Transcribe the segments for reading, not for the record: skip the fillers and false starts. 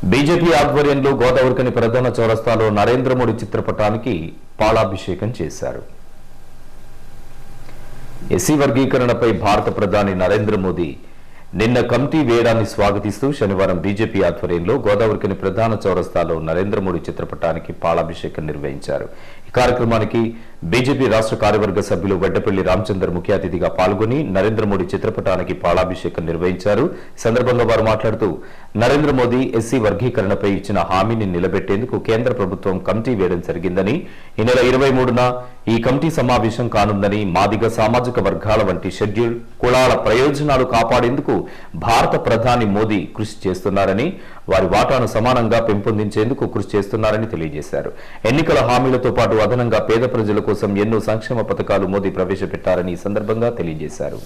BJP ఆధ్వర్యంలో గోదావరికని ప్రధాన చౌరస్తాలో నరేంద్ర మోడీ చిత్రపటానికి పాలాభిషేకం చేశారు. ఎస్సీ వర్గీకరణపై భారత ప్రధాని నరేంద్ర మోదీ నిన్న కమిటీ వేయడాన్ని స్వాగతిస్తూ శనివారం బీజేపీ ఆధ్వర్యంలో గోదావరికని ప్రధాన చౌరస్తాలో నరేంద్ర మోడీ చిత్రపటానికి పాలాభిషేకం నిర్వహించారు. ఈ కార్యక్రమానికి బీజేపీ రాష్ట్ర కార్యవర్గ సభ్యులు వడ్డపల్లి రామచందర్ ముఖ్య అతిథిగా పాల్గొని నరేంద్ర మోడీ చిత్రపటానికి పాలాభిషేకం నిర్వహించారు. ఈ సందర్భంగా వారు మాట్లాడుతూ నరేంద్ర మోదీ ఎస్సీ వర్గీకరణపై ఇచ్చిన హామీని నిలబెట్టేందుకు కేంద్ర ప్రభుత్వం కమిటీ వేయడం జరిగిందని, ఈ నెల 23న ఈ కమిటీ సమావేశం కానుందని, మాదిగ సామాజిక వర్గాల వంటి షెడ్యూల్ కులాల ప్రయోజనాలు కాపాడేందుకు భారత ప్రధాని మోదీ కృషి చేస్తున్నారని, వారి వాటాను సమానంగా పెంపొందించేందుకు కృషి చేస్తున్నారని తెలియజేశారు. ఎన్నికల హామీలతో పాటు అదనంగా పేద ప్రజల కోసం ఎన్నో సంక్షేమ పథకాలు మోదీ ప్రవేశపెట్టారని ఈ సందర్భంగా తెలియజేశారు.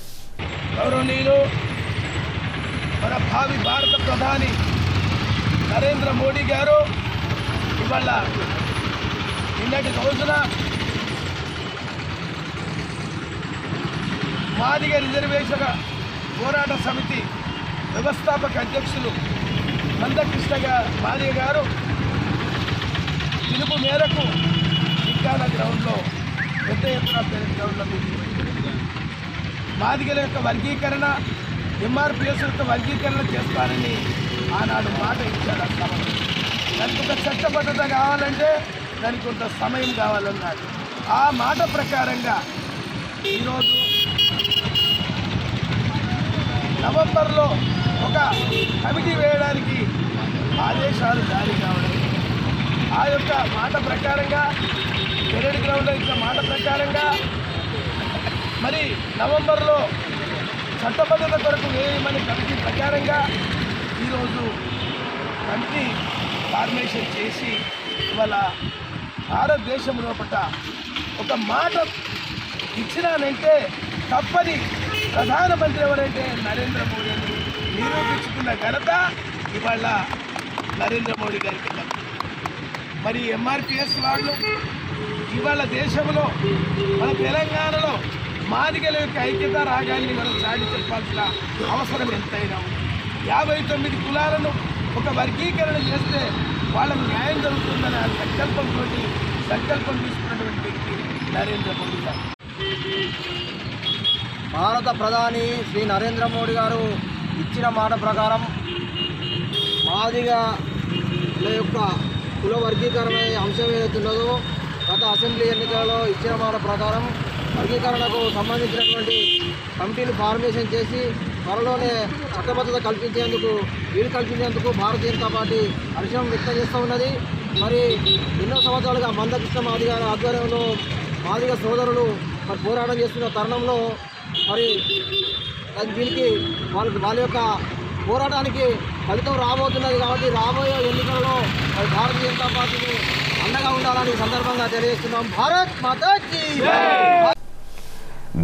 మన భావి భారత ప్రధాని నరేంద్ర మోడీ గారు ఇవాళ నిన్నటి రోజున మాదిగ రిజర్వేషన్ పోరాట సమితి వ్యవస్థాపక అధ్యక్షులు మందకృష్ణ మాదిగ గారు పిలుపు మేరకు చిక్కాల గ్రౌండ్లో పెద్ద ఎత్తున గ్రౌండ్లో మాదిగల యొక్క వర్గీకరణ, ఎంఆర్పిఎస్ యొక్క వర్గీకరణ చేస్తానని ఆనాడు మాట ఇచ్చాడు. ఆ సభలో దానికి కొంత చట్టబద్ధత కావాలంటే దానికి కొంత సమయం కావాలన్నాడు. ఆ మాట ప్రకారంగా ఈరోజు నవంబర్లో ఒక కమిటీ వేయడానికి ఆదేశాలు జారీ కావడం, ఆ యొక్క మాట ప్రకారంగా పెరేడ్ గ్రౌండ్లో ఇచ్చిన మాట ప్రకారంగా మరి నవంబర్లో చట్టబద్ధత కొరకు వేయమని కమిటీ ప్రకారంగా ఈరోజు కమిటీ ఫార్మేషన్ చేసి ఇవాళ భారతదేశం లోపల ఒక మాట ఇచ్చినానంటే తప్పని ప్రధానమంత్రి ఎవరంటే నరేంద్ర మోడీని నిరూపించుకున్న ఘనత ఇవాళ నరేంద్ర మోడీ గారికి. మరి ఎంఆర్పిఎస్ వాళ్ళు ఇవాళ దేశంలో మన తెలంగాణలో మాదిగల యొక్క ఐక్యత రాగాన్ని మనం చాటి చెప్పాల్సిన అవసరం ఎంతైనా ఉంది. 59 కులాలను ఒక వర్గీకరణ చేస్తే వాళ్ళకు న్యాయం జరుగుతుందనే సంకల్పం తీసుకున్నటువంటి వ్యక్తి నరేంద్ర మోడీ గారు. భారత ప్రధాని శ్రీ నరేంద్ర మోడీ గారు ఇచ్చిన మాట ప్రకారం మాదిగ యొక్క కుల వర్గీకరణ అంశం ఏదైతున్నదో గత అసెంబ్లీ ఎన్నికలలో ఇచ్చిన మాట ప్రకారం వర్గీకరణకు సంబంధించినటువంటి కమిటీలు ఫార్మేషన్ చేసి త్వరలోనే చట్టబద్ధత వీలు కల్పించేందుకు భారతీయ జనతా పార్టీ హర్షం వ్యక్తం చేస్తూ ఉన్నది. మరి ఎన్నో సంవత్సరాలుగా మందకృష్ణ మాదిగ ఆధ్వర్యంలో మాదిగ సోదరులు పోరాటం చేస్తున్న తరుణంలో మరి దీనికి వాళ్ళ యొక్క పోరాటానికి ఫలితం రాబోతున్నది. కాబట్టి రాబోయే ఎన్నికలలో భారతీయ జనతా పార్టీని అండగా ఉండాలని సందర్భంగా తెలియజేస్తున్నాం. భారత్ మాతా కీ జై.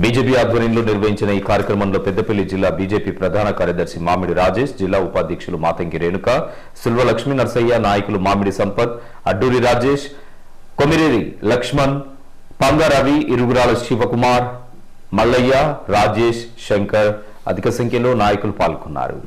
బీజేపీ ఆధ్వర్యంలో నిర్వహించిన ఈ కార్యక్రమంలో పెద్దపల్లి జిల్లా బీజేపీ ప్రధాన కార్యదర్శి మామిడి రాజేష్, జిల్లా ఉపాధ్యక్షులు మాతంగి రేణుక, సుల్వ లక్ష్మీ నరసయ్య, నాయకులు మామిడి సంపత్, అడ్డూరి రాజేష్, కొమిరేరి లక్ష్మణ్, పంగ రవి, ఇరుగురాల శివకుమార్, మల్లయ్య, రాజేష్, శంకర్ అధిక సంఖ్యలో నాయకులు పాల్గొన్నారు.